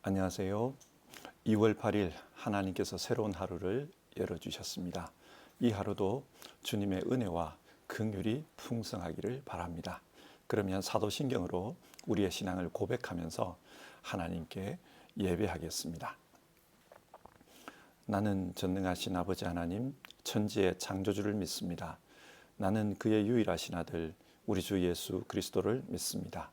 안녕하세요. 2월 8일 하나님께서 새로운 하루를 열어주셨습니다. 이 하루도 주님의 은혜와 긍휼이 풍성하기를 바랍니다. 그러면 사도신경으로 우리의 신앙을 고백하면서 하나님께 예배하겠습니다. 나는 전능하신 아버지 하나님, 천지의 창조주를 믿습니다. 나는 그의 유일하신 아들, 우리 주 예수 그리스도를 믿습니다.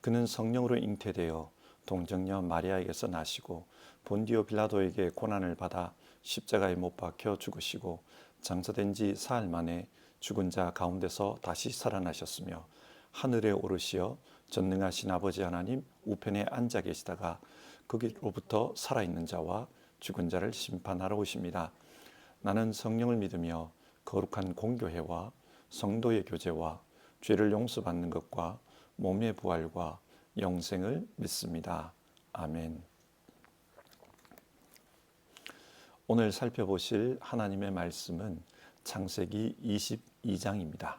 그는 성령으로 잉태되어 동정녀 마리아에게서 나시고 본디오 빌라도에게 고난을 받아 십자가에 못 박혀 죽으시고 장사된 지 사흘 만에 죽은 자 가운데서 다시 살아나셨으며 하늘에 오르시어 전능하신 아버지 하나님 우편에 앉아 계시다가 거기로부터 살아있는 자와 죽은 자를 심판하러 오십니다. 나는 성령을 믿으며 거룩한 공교회와 성도의 교제와 죄를 용서받는 것과 몸의 부활과 영생을 믿습니다. 아멘. 오늘 살펴보실 하나님의 말씀은 창세기 22장입니다.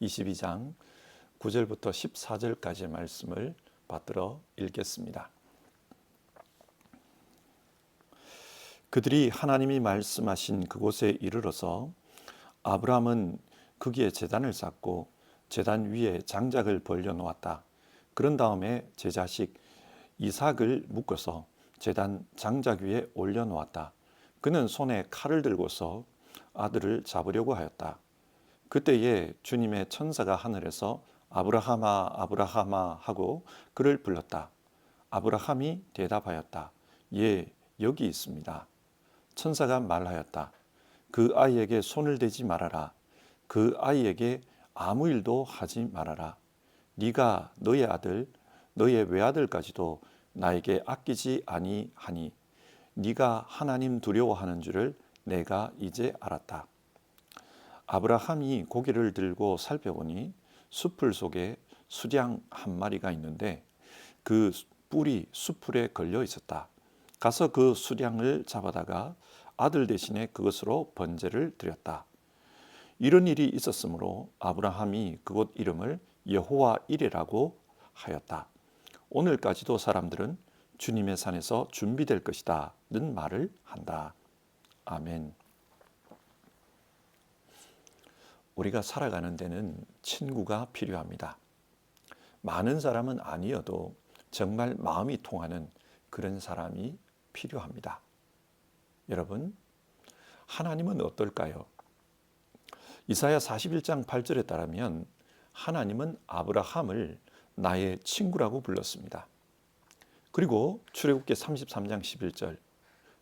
22장 9절부터 14절까지의 말씀을 받들어 읽겠습니다. 그들이 하나님이 말씀하신 그곳에 이르러서 아브라함은 거기에 제단을 쌓고 제단 위에 장작을 벌려 놓았다. 그런 다음에 제 자식 이삭을 묶어서 제단 장작 위에 올려 놓았다. 그는 손에 칼을 들고서 아들을 잡으려고 하였다. 그때에 주님의 천사가 하늘에서 아브라함아 아브라함아 하고 그를 불렀다. 아브라함이 대답하였다. 예, 여기 있습니다. 천사가 말하였다. 그 아이에게 손을 대지 말아라. 그 아이에게 아무 일도 하지 말아라. 네가 너의 아들, 너의 외아들까지도 나에게 아끼지 아니하니 네가 하나님 두려워하는 줄을 내가 이제 알았다. 아브라함이 고개를 들고 살펴보니 숲풀 속에 수량 한 마리가 있는데 그 뿔이 숲풀에 걸려 있었다. 가서 그 수량을 잡아다가 아들 대신에 그것으로 번제를 드렸다. 이런 일이 있었으므로 아브라함이 그곳 이름을 여호와 이레라고 하였다. 오늘까지도 사람들은 주님의 산에서 준비될 것이다 는 말을 한다. 아멘. 우리가 살아가는 데는 친구가 필요합니다. 많은 사람은 아니어도 정말 마음이 통하는 그런 사람이 필요합니다. 여러분, 하나님은 어떨까요? 이사야 41장 8절에 따르면 하나님은 아브라함을 나의 친구라고 불렀습니다. 그리고 출애굽기 33장 11절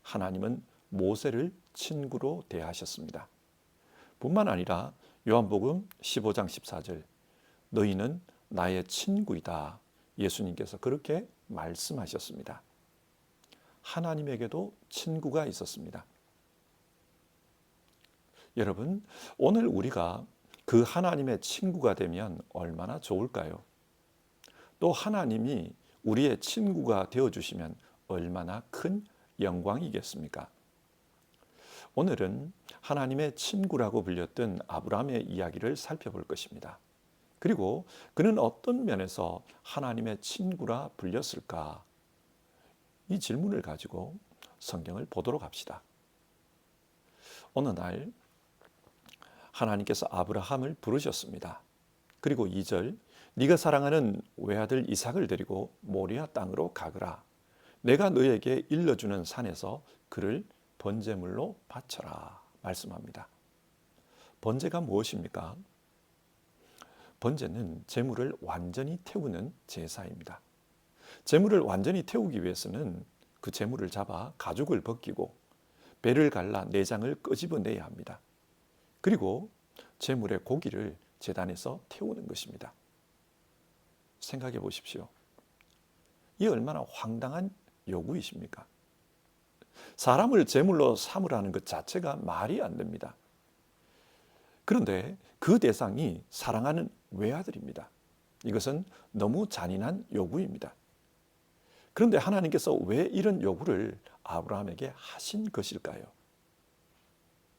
하나님은 모세를 친구로 대하셨습니다. 뿐만 아니라 요한복음 15장 14절 너희는 나의 친구이다. 예수님께서 그렇게 말씀하셨습니다. 하나님에게도 친구가 있었습니다. 여러분, 오늘 우리가 그 하나님의 친구가 되면 얼마나 좋을까요? 또 하나님이 우리의 친구가 되어주시면 얼마나 큰 영광이겠습니까? 오늘은 하나님의 친구라고 불렸던 아브라함의 이야기를 살펴볼 것입니다. 그리고 그는 어떤 면에서 하나님의 친구라 불렸을까? 이 질문을 가지고 성경을 보도록 합시다. 어느 날 하나님께서 아브라함을 부르셨습니다. 그리고 2절 네가 사랑하는 외아들 이삭을 데리고 모리아 땅으로 가거라. 내가 너에게 일러주는 산에서 그를 번제물로 바쳐라 말씀합니다. 번제가 무엇입니까? 번제는 제물을 완전히 태우는 제사입니다. 제물을 완전히 태우기 위해서는 그 제물을 잡아 가죽을 벗기고 배를 갈라 내장을 끄집어내야 합니다. 그리고 제물의 고기를 제단에서 태우는 것입니다. 생각해 보십시오. 이 얼마나 황당한 요구이십니까? 사람을 제물로 삼으라는 것 자체가 말이 안 됩니다. 그런데 그 대상이 사랑하는 외아들입니다. 이것은 너무 잔인한 요구입니다. 그런데 하나님께서 왜 이런 요구를 아브라함에게 하신 것일까요?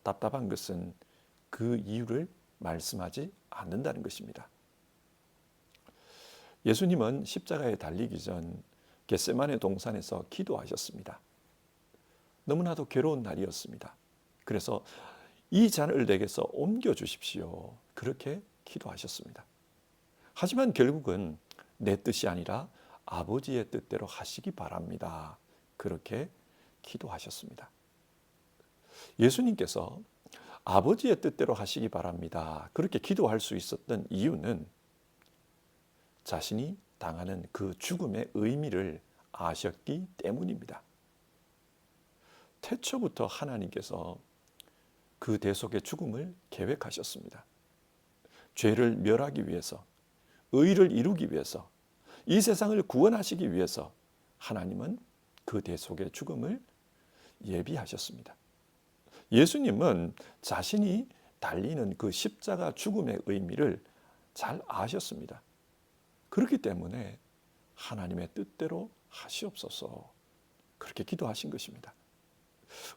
답답한 것은 그 이유를 말씀하지 않는다는 것입니다. 예수님은 십자가에 달리기 전 겟세마네 동산에서 기도하셨습니다. 너무나도 괴로운 날이었습니다. 그래서 이 잔을 내게서 옮겨 주십시오. 그렇게 기도하셨습니다. 하지만 결국은 내 뜻이 아니라 아버지의 뜻대로 하시기 바랍니다. 그렇게 기도하셨습니다. 예수님께서 아버지의 뜻대로 하시기 바랍니다. 그렇게 기도할 수 있었던 이유는 자신이 당하는 그 죽음의 의미를 아셨기 때문입니다. 태초부터 하나님께서 그 대속의 죽음을 계획하셨습니다. 죄를 멸하기 위해서, 의를 이루기 위해서, 이 세상을 구원하시기 위해서 하나님은 그 대속의 죽음을 예비하셨습니다. 예수님은 자신이 달리는 그 십자가 죽음의 의미를 잘 아셨습니다. 그렇기 때문에 하나님의 뜻대로 하시옵소서 그렇게 기도하신 것입니다.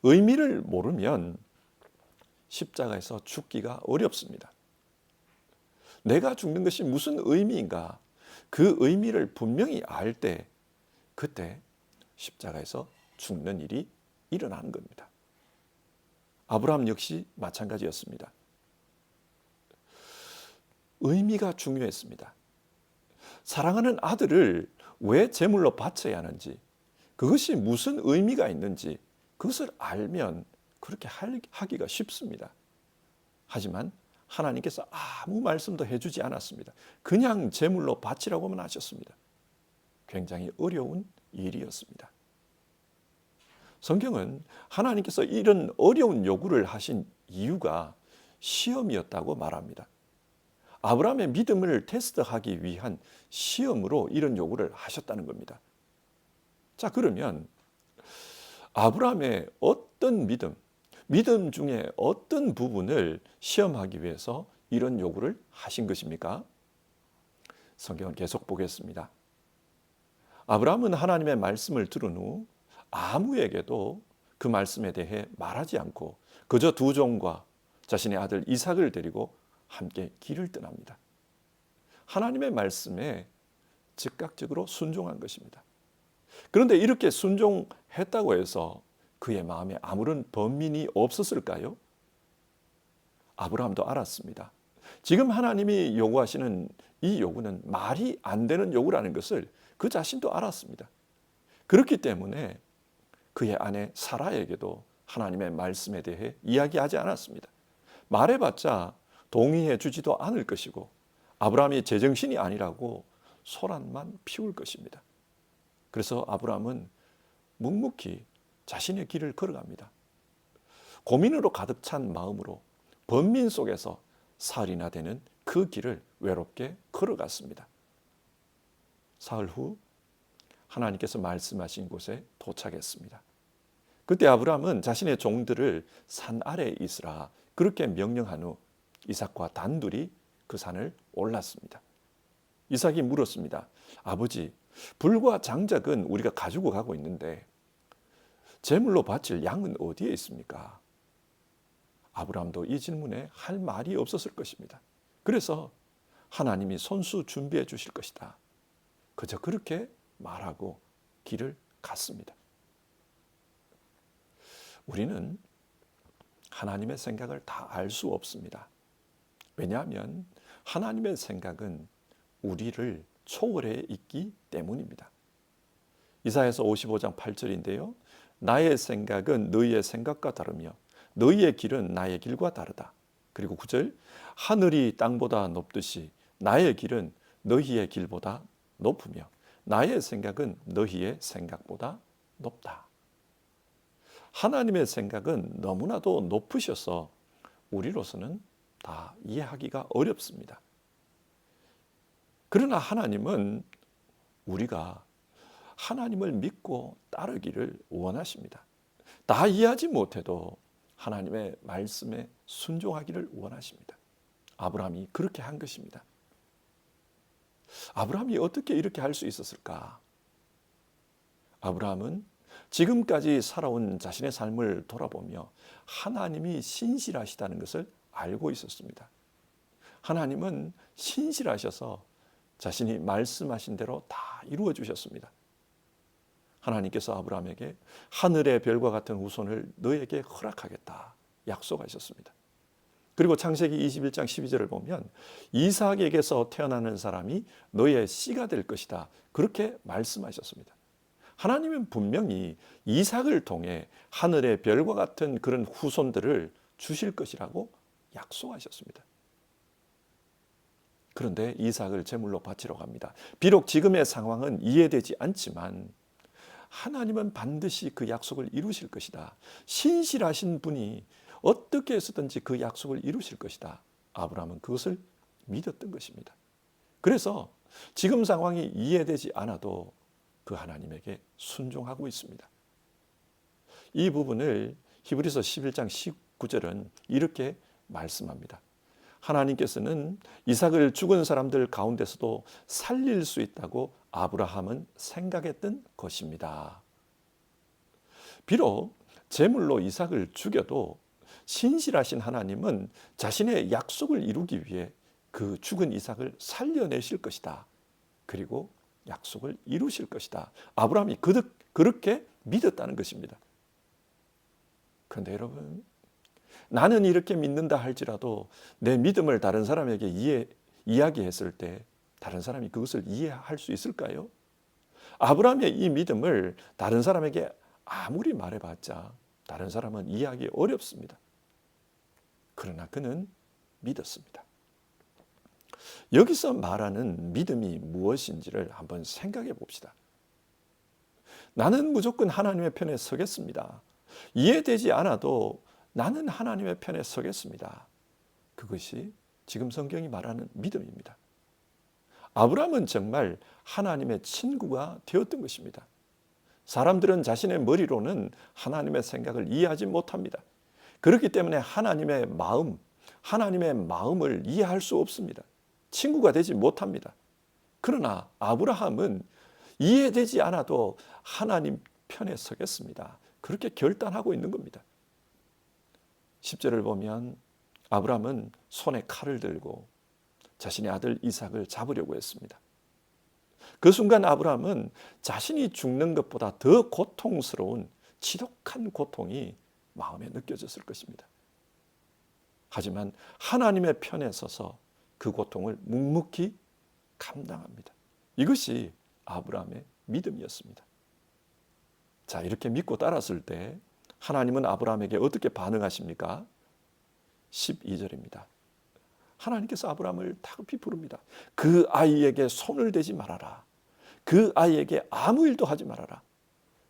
의미를 모르면 십자가에서 죽기가 어렵습니다. 내가 죽는 것이 무슨 의미인가? 그 의미를 분명히 알 때 그때 십자가에서 죽는 일이 일어나는 겁니다. 아브라함 역시 마찬가지였습니다. 의미가 중요했습니다. 사랑하는 아들을 왜 제물로 바쳐야 하는지, 그것이 무슨 의미가 있는지 그것을 알면 그렇게 하기가 쉽습니다. 하지만 하나님께서 아무 말씀도 해주지 않았습니다. 그냥 제물로 바치라고만 하셨습니다. 굉장히 어려운 일이었습니다. 성경은 하나님께서 이런 어려운 요구를 하신 이유가 시험이었다고 말합니다. 아브라함의 믿음을 테스트하기 위한 시험으로 이런 요구를 하셨다는 겁니다. 자, 그러면 아브라함의 어떤 믿음 중에 어떤 부분을 시험하기 위해서 이런 요구를 하신 것입니까? 성경을 계속 보겠습니다. 아브라함은 하나님의 말씀을 들은 후 아무에게도 그 말씀에 대해 말하지 않고 그저 두 종과 자신의 아들 이삭을 데리고 함께 길을 떠납니다. 하나님의 말씀에 즉각적으로 순종한 것입니다. 그런데 이렇게 순종했다고 해서 그의 마음에 아무런 번민이 없었을까요? 아브라함도 알았습니다. 지금 하나님이 요구하시는 이 요구는 말이 안 되는 요구라는 것을 그 자신도 알았습니다. 그렇기 때문에 그의 아내 사라에게도 하나님의 말씀에 대해 이야기하지 않았습니다. 말해봤자 동의해 주지도 않을 것이고 아브라함이 제정신이 아니라고 소란만 피울 것입니다. 그래서 아브라함은 묵묵히 자신의 길을 걸어갑니다. 고민으로 가득 찬 마음으로 번민 속에서 사흘이나 되는 그 길을 외롭게 걸어갔습니다. 사흘 후 하나님께서 말씀하신 곳에 도착했습니다. 그때 아브라함은 자신의 종들을 산 아래에 있으라 그렇게 명령한 후 이삭과 단둘이 그 산을 올랐습니다. 이삭이 물었습니다. 아버지, 불과 장작은 우리가 가지고 가고 있는데 제물로 바칠 양은 어디에 있습니까? 아브라함도 이 질문에 할 말이 없었을 것입니다. 그래서 하나님이 손수 준비해 주실 것이다. 그저 그렇게 말하고 길을 갔습니다. 우리는 하나님의 생각을 다 알 수 없습니다. 왜냐하면 하나님의 생각은 우리를 초월해 있기 때문입니다. 이사야서 55장 8절인데요. 나의 생각은 너희의 생각과 다르며 너희의 길은 나의 길과 다르다. 그리고 9절 하늘이 땅보다 높듯이 나의 길은 너희의 길보다 높으며 나의 생각은 너희의 생각보다 높다. 하나님의 생각은 너무나도 높으셔서 우리로서는 다 이해하기가 어렵습니다. 그러나 하나님은 우리가 하나님을 믿고 따르기를 원하십니다. 다 이해하지 못해도 하나님의 말씀에 순종하기를 원하십니다. 아브라함이 그렇게 한 것입니다. 아브라함이 어떻게 이렇게 할 수 있었을까? 아브라함은 지금까지 살아온 자신의 삶을 돌아보며 하나님이 신실하시다는 것을 알고 있었습니다. 하나님은 신실하셔서 자신이 말씀하신 대로 다 이루어 주셨습니다. 하나님께서 아브라함에게 하늘의 별과 같은 후손을 너에게 허락하겠다 약속하셨습니다. 그리고 창세기 21장 12절을 보면 이삭에게서 태어나는 사람이 너의 씨가 될 것이다. 그렇게 말씀하셨습니다. 하나님은 분명히 이삭을 통해 하늘의 별과 같은 그런 후손들을 주실 것이라고 약속하셨습니다. 그런데 이삭을 제물로 바치러 갑니다. 비록 지금의 상황은 이해되지 않지만 하나님은 반드시 그 약속을 이루실 것이다. 신실하신 분이 어떻게 해서든지 그 약속을 이루실 것이다. 아브라함은 그것을 믿었던 것입니다. 그래서 지금 상황이 이해되지 않아도 그 하나님에게 순종하고 있습니다. 이 부분을 히브리서 11장 19절은 이렇게 말씀합니다. 하나님께서는 이삭을 죽은 사람들 가운데서도 살릴 수 있다고 아브라함은 생각했던 것입니다. 비록 제물로 이삭을 죽여도 신실하신 하나님은 자신의 약속을 이루기 위해 그 죽은 이삭을 살려내실 것이다. 그리고 약속을 이루실 것이다. 아브라함이 그렇게 믿었다는 것입니다. 그런데 여러분, 나는 이렇게 믿는다 할지라도 내 믿음을 다른 사람에게 이야기했을 때 다른 사람이 그것을 이해할 수 있을까요? 아브라함의 이 믿음을 다른 사람에게 아무리 말해봤자 다른 사람은 이해하기 어렵습니다. 그러나 그는 믿었습니다. 여기서 말하는 믿음이 무엇인지를 한번 생각해 봅시다. 나는 무조건 하나님의 편에 서겠습니다. 이해되지 않아도 나는 하나님의 편에 서겠습니다. 그것이 지금 성경이 말하는 믿음입니다. 아브라함은 정말 하나님의 친구가 되었던 것입니다. 사람들은 자신의 머리로는 하나님의 생각을 이해하지 못합니다. 그렇기 때문에 하나님의 마음을 이해할 수 없습니다. 친구가 되지 못합니다. 그러나 아브라함은 이해되지 않아도 하나님 편에 서겠습니다. 그렇게 결단하고 있는 겁니다. 10절을 보면 아브라함은 손에 칼을 들고 자신의 아들 이삭을 잡으려고 했습니다. 그 순간 아브라함은 자신이 죽는 것보다 더 고통스러운 지독한 고통이 마음에 느껴졌을 것입니다. 하지만 하나님의 편에 서서 그 고통을 묵묵히 감당합니다. 이것이 아브라함의 믿음이었습니다. 자, 이렇게 믿고 따랐을 때 하나님은 아브라함에게 어떻게 반응하십니까? 12절입니다. 하나님께서 아브라함을 다급히 부릅니다. 그 아이에게 손을 대지 말아라. 그 아이에게 아무 일도 하지 말아라.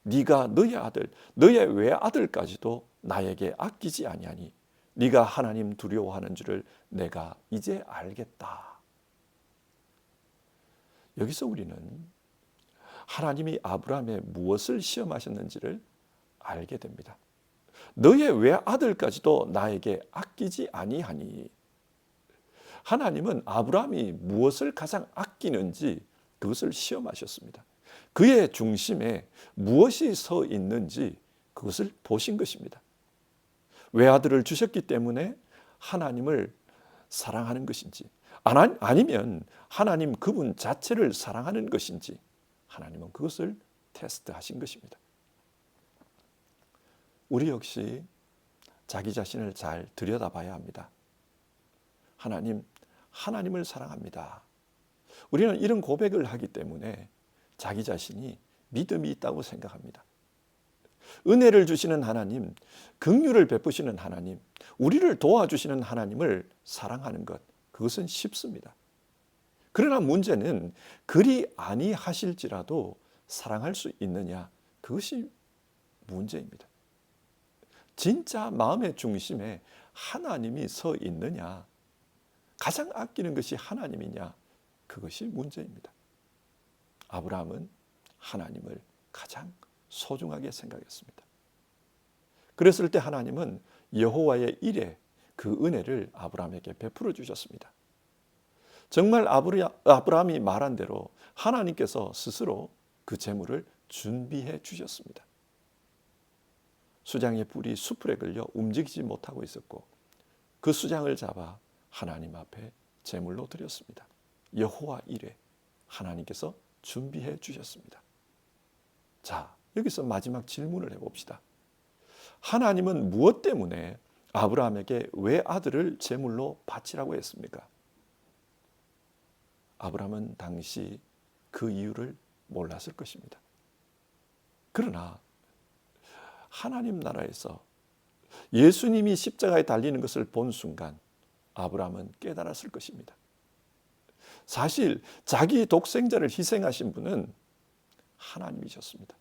네가 너의 아들, 너의 외아들까지도 나에게 아끼지 아니하니 네가 하나님 두려워하는 줄을 내가 이제 알겠다. 여기서 우리는 하나님이 아브라함의 무엇을 시험하셨는지를 알게 됩니다. 너의 외아들까지도 나에게 아끼지 아니하니. 하나님은 아브라함이 무엇을 가장 아끼는지 그것을 시험하셨습니다. 그의 중심에 무엇이 서 있는지 그것을 보신 것입니다. 외아들을 주셨기 때문에 하나님을 사랑하는 것인지 아니면 하나님 그분 자체를 사랑하는 것인지 하나님은 그것을 테스트하신 것입니다. 우리 역시 자기 자신을 잘 들여다봐야 합니다. 하나님을 사랑합니다. 우리는 이런 고백을 하기 때문에 자기 자신이 믿음이 있다고 생각합니다. 은혜를 주시는 하나님, 긍휼을 베푸시는 하나님, 우리를 도와주시는 하나님을 사랑하는 것, 그것은 쉽습니다. 그러나 문제는 그리 아니하실지라도 사랑할 수 있느냐, 그것이 문제입니다. 진짜 마음의 중심에 하나님이 서 있느냐, 가장 아끼는 것이 하나님이냐, 그것이 문제입니다. 아브라함은 하나님을 가장 소중하게 생각했습니다. 그랬을 때 하나님은 여호와의 일에 그 은혜를 아브라함에게 베풀어 주셨습니다. 정말 아브라함이 말한 대로 하나님께서 스스로 그 재물을 준비해 주셨습니다. 수장의 뿔이 수풀에 걸려 움직이지 못하고 있었고 그 수장을 잡아 하나님 앞에 제물로 드렸습니다. 여호와 일에 하나님께서 준비해 주셨습니다. 자, 여기서 마지막 질문을 해봅시다. 하나님은 무엇 때문에 아브라함에게 왜 아들을 제물로 바치라고 했습니까? 아브라함은 당시 그 이유를 몰랐을 것입니다. 그러나 하나님 나라에서 예수님이 십자가에 달리는 것을 본 순간 아브라함은 깨달았을 것입니다. 사실 자기 독생자를 희생하신 분은 하나님이셨습니다.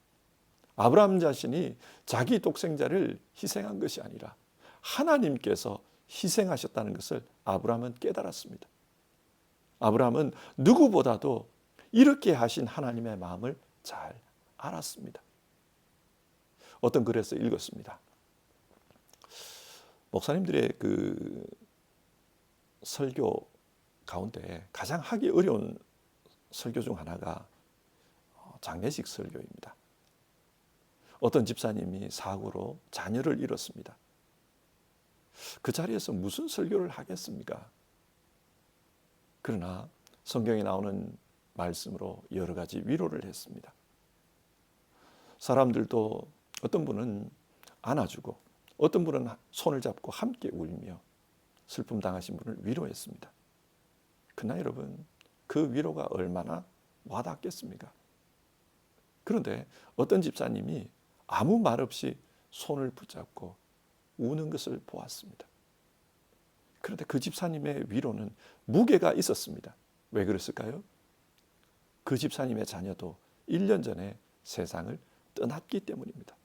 아브라함 자신이 자기 독생자를 희생한 것이 아니라 하나님께서 희생하셨다는 것을 아브라함은 깨달았습니다. 아브라함은 누구보다도 이렇게 하신 하나님의 마음을 잘 알았습니다. 어떤 글에서 읽었습니다. 목사님들의 그 설교 가운데 가장 하기 어려운 설교 중 하나가 장례식 설교입니다. 어떤 집사님이 사고로 자녀를 잃었습니다. 그 자리에서 무슨 설교를 하겠습니까? 그러나 성경에 나오는 말씀으로 여러 가지 위로를 했습니다. 사람들도 어떤 분은 안아주고 어떤 분은 손을 잡고 함께 울며 슬픔 당하신 분을 위로했습니다. 그러나 여러분, 그 위로가 얼마나 와닿겠습니까? 그런데 어떤 집사님이 아무 말 없이 손을 붙잡고 우는 것을 보았습니다. 그런데 그 집사님의 위로는 무게가 있었습니다. 왜 그랬을까요? 그 집사님의 자녀도 1년 전에 세상을 떠났기 때문입니다.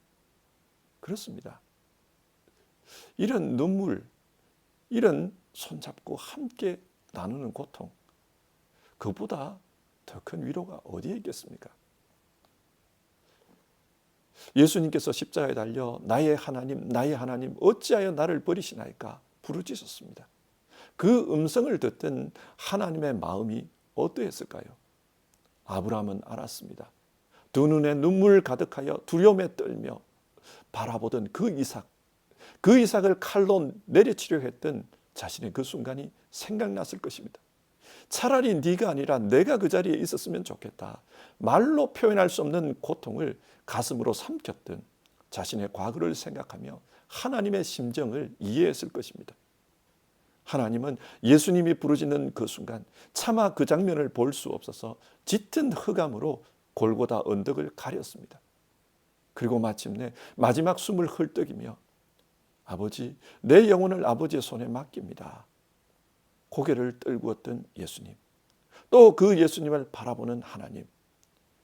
그렇습니다. 이런 눈물, 이런 손잡고 함께 나누는 고통, 그보다 더 큰 위로가 어디에 있겠습니까? 예수님께서 십자가에 달려 나의 하나님 어찌하여 나를 버리시나이까 부르짖었습니다. 그 음성을 듣던 하나님의 마음이 어떠했을까요? 아브라함은 알았습니다. 두 눈에 눈물 가득하여 두려움에 떨며 바라보던 그 이삭을 칼로 내려치려 했던 자신의 그 순간이 생각났을 것입니다. 차라리 네가 아니라 내가 그 자리에 있었으면 좋겠다. 말로 표현할 수 없는 고통을 가슴으로 삼켰던 자신의 과거를 생각하며 하나님의 심정을 이해했을 것입니다. 하나님은 예수님이 부르짖는 그 순간 차마 그 장면을 볼 수 없어서 짙은 흑암으로 골고다 언덕을 가렸습니다. 그리고 마침내 마지막 숨을 헐떡이며 아버지, 내 영혼을 아버지의 손에 맡깁니다. 고개를 떨구었던 예수님, 또 그 예수님을 바라보는 하나님,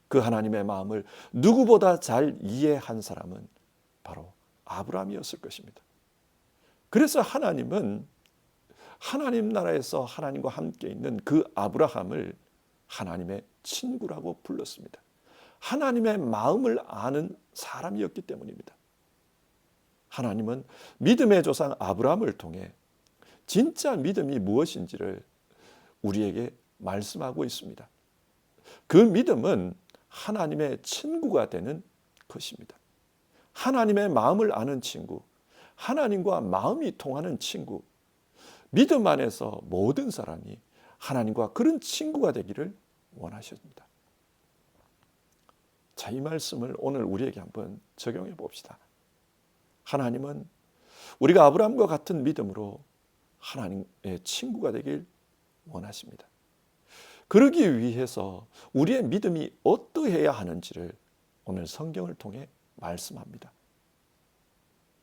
그 하나님의 마음을 누구보다 잘 이해한 사람은 바로 아브라함이었을 것입니다. 그래서 하나님은 하나님 나라에서 하나님과 함께 있는 그 아브라함을 하나님의 친구라고 불렀습니다. 하나님의 마음을 아는 사람이었기 때문입니다. 하나님은 믿음의 조상 아브라함을 통해 진짜 믿음이 무엇인지를 우리에게 말씀하고 있습니다. 그 믿음은 하나님의 친구가 되는 것입니다. 하나님의 마음을 아는 친구, 하나님과 마음이 통하는 친구, 믿음 안에서 모든 사람이 하나님과 그런 친구가 되기를 원하십니다. 자, 이 말씀을 오늘 우리에게 한번 적용해 봅시다. 하나님은 우리가 아브라함과 같은 믿음으로 하나님의 친구가 되길 원하십니다. 그러기 위해서 우리의 믿음이 어떠해야 하는지를 오늘 성경을 통해 말씀합니다.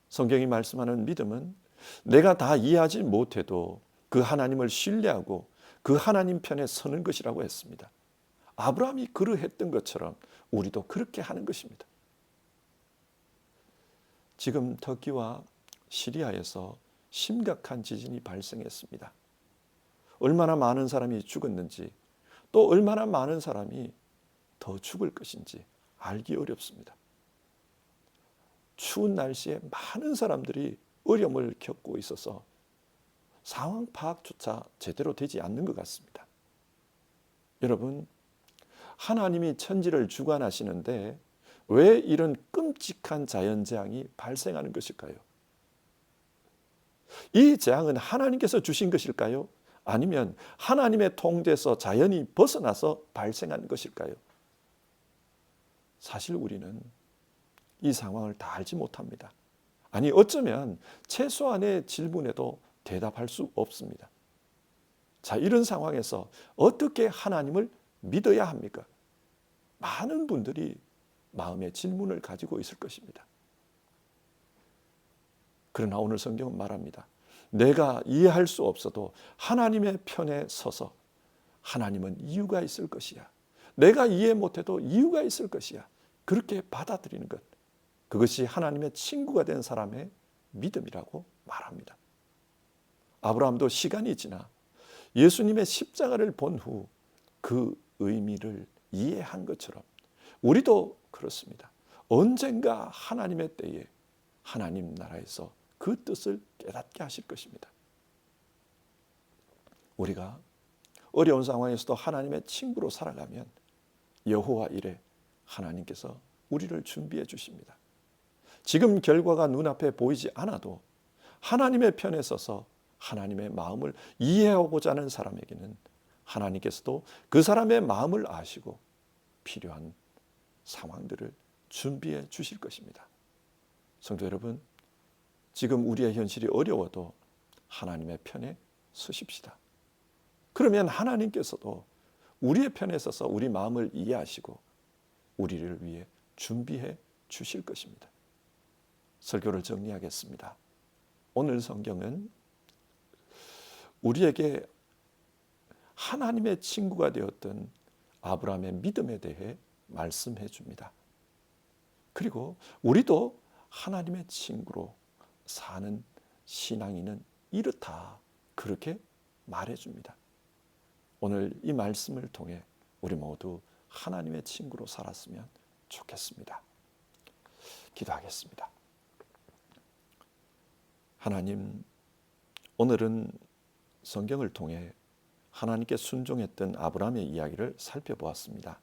성경이 말씀하는 믿음은 내가 다 이해하지 못해도 그 하나님을 신뢰하고 그 하나님 편에 서는 것이라고 했습니다. 아브라함이 그러했던 것처럼 우리도 그렇게 하는 것입니다. 지금 터키와 시리아에서 심각한 지진이 발생했습니다. 얼마나 많은 사람이 죽었는지, 또 얼마나 많은 사람이 더 죽을 것인지 알기 어렵습니다. 추운 날씨에 많은 사람들이 어려움을 겪고 있어서 상황 파악조차 제대로 되지 않는 것 같습니다. 여러분, 하나님이 천지를 주관하시는데 왜 이런 끔찍한 자연재앙이 발생하는 것일까요? 이 재앙은 하나님께서 주신 것일까요? 아니면 하나님의 통제에서 자연이 벗어나서 발생한 것일까요? 사실 우리는 이 상황을 다 알지 못합니다. 아니 어쩌면 최소한의 질문에도 대답할 수 없습니다. 자, 이런 상황에서 어떻게 하나님을 믿어야 합니까? 많은 분들이 마음의 질문을 가지고 있을 것입니다. 그러나 오늘 성경은 말합니다. 내가 이해할 수 없어도 하나님의 편에 서서 하나님은 이유가 있을 것이야. 내가 이해 못해도 이유가 있을 것이야. 그렇게 받아들이는 것. 그것이 하나님의 친구가 된 사람의 믿음이라고 말합니다. 아브라함도 시간이 지나 예수님의 십자가를 본 후 그 의미를 이해한 것처럼 우리도 그렇습니다. 언젠가 하나님의 때에 하나님 나라에서 그 뜻을 깨닫게 하실 것입니다. 우리가 어려운 상황에서도 하나님의 친구로 살아가면 여호와 이레 하나님께서 우리를 준비해 주십니다. 지금 결과가 눈앞에 보이지 않아도 하나님의 편에 서서 하나님의 마음을 이해하고자 하는 사람에게는 하나님께서도 그 사람의 마음을 아시고 필요한 상황들을 준비해 주실 것입니다. 성도 여러분, 지금 우리의 현실이 어려워도 하나님의 편에 서십시다. 그러면 하나님께서도 우리의 편에 서서 우리 마음을 이해하시고 우리를 위해 준비해 주실 것입니다. 설교를 정리하겠습니다. 오늘 성경은 우리에게 하나님의 친구가 되었던 아브라함의 믿음에 대해 말씀해 줍니다. 그리고 우리도 하나님의 친구로 사는 신앙인은 이렇다, 그렇게 말해 줍니다. 오늘 이 말씀을 통해 우리 모두 하나님의 친구로 살았으면 좋겠습니다. 기도하겠습니다. 하나님, 오늘은 성경을 통해 하나님께 순종했던 아브라함의 이야기를 살펴보았습니다.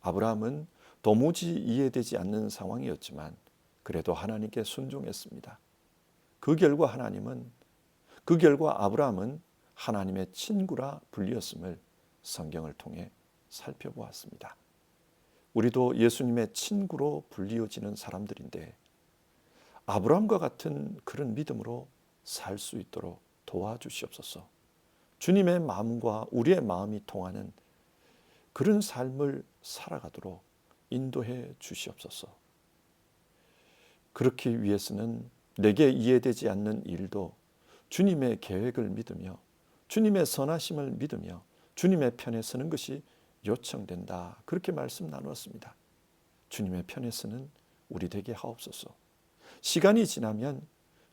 아브라함은 도무지 이해되지 않는 상황이었지만 그래도 하나님께 순종했습니다. 그 결과 아브라함은 하나님의 친구라 불리었음을 성경을 통해 살펴보았습니다. 우리도 예수님의 친구로 불리어지는 사람들인데 아브라함과 같은 그런 믿음으로 살 수 있도록 도와주시옵소서. 주님의 마음과 우리의 마음이 통하는 그런 삶을 살아가도록 인도해 주시옵소서. 그렇기 위해서는 내게 이해되지 않는 일도 주님의 계획을 믿으며 주님의 선하심을 믿으며 주님의 편에 서는 것이 요청된다. 그렇게 말씀 나누었습니다. 주님의 편에 서는 우리 되게 하옵소서. 시간이 지나면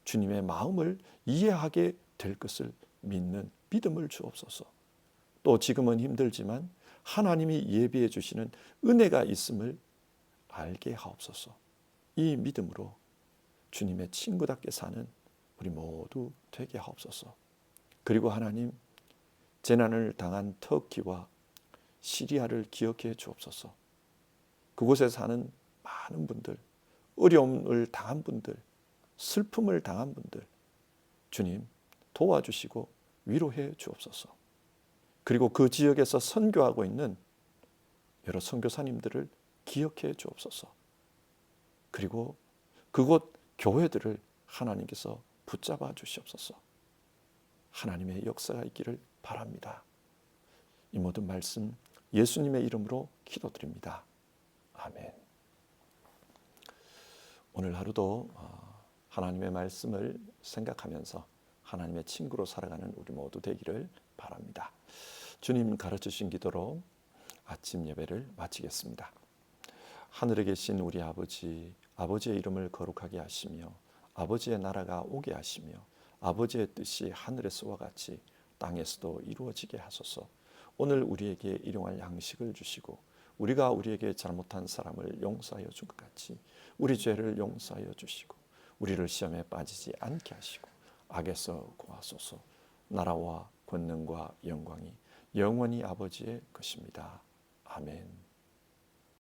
주님의 마음을 이해하게 될 것을 믿는 믿음을 주옵소서. 또 지금은 힘들지만 하나님이 예비해 주시는 은혜가 있음을 알게 하옵소서. 이 믿음으로 주님의 친구답게 사는 우리 모두 되게 하옵소서. 그리고 하나님, 재난을 당한 터키와 시리아를 기억해 주옵소서. 그곳에 사는 많은 분들, 어려움을 당한 분들, 슬픔을 당한 분들, 주님 도와주시고 위로해 주옵소서. 그리고 그 지역에서 선교하고 있는 여러 선교사님들을 기억해 주옵소서. 그리고 그곳 교회들을 하나님께서 붙잡아 주시옵소서. 하나님의 역사가 있기를 바랍니다. 이 모든 말씀 예수님의 이름으로 기도드립니다. 아멘. 오늘 하루도 하나님의 말씀을 생각하면서 하나님의 친구로 살아가는 우리 모두 되기를 바랍니다. 주님 가르치신 기도로 아침 예배를 마치겠습니다. 하늘에 계신 우리 아버지, 아버지의 이름을 거룩하게 하시며 아버지의 나라가 오게 하시며 아버지의 뜻이 하늘에서와 같이 땅에서도 이루어지게 하소서. 오늘 우리에게 일용할 양식을 주시고 우리가 우리에게 잘못한 사람을 용서하여 준 것 같이 우리 죄를 용서하여 주시고 우리를 시험에 빠지지 않게 하시고 악에서 구하소서. 나라와 권능과 영광이 영원히 아버지의 것입니다. 아멘.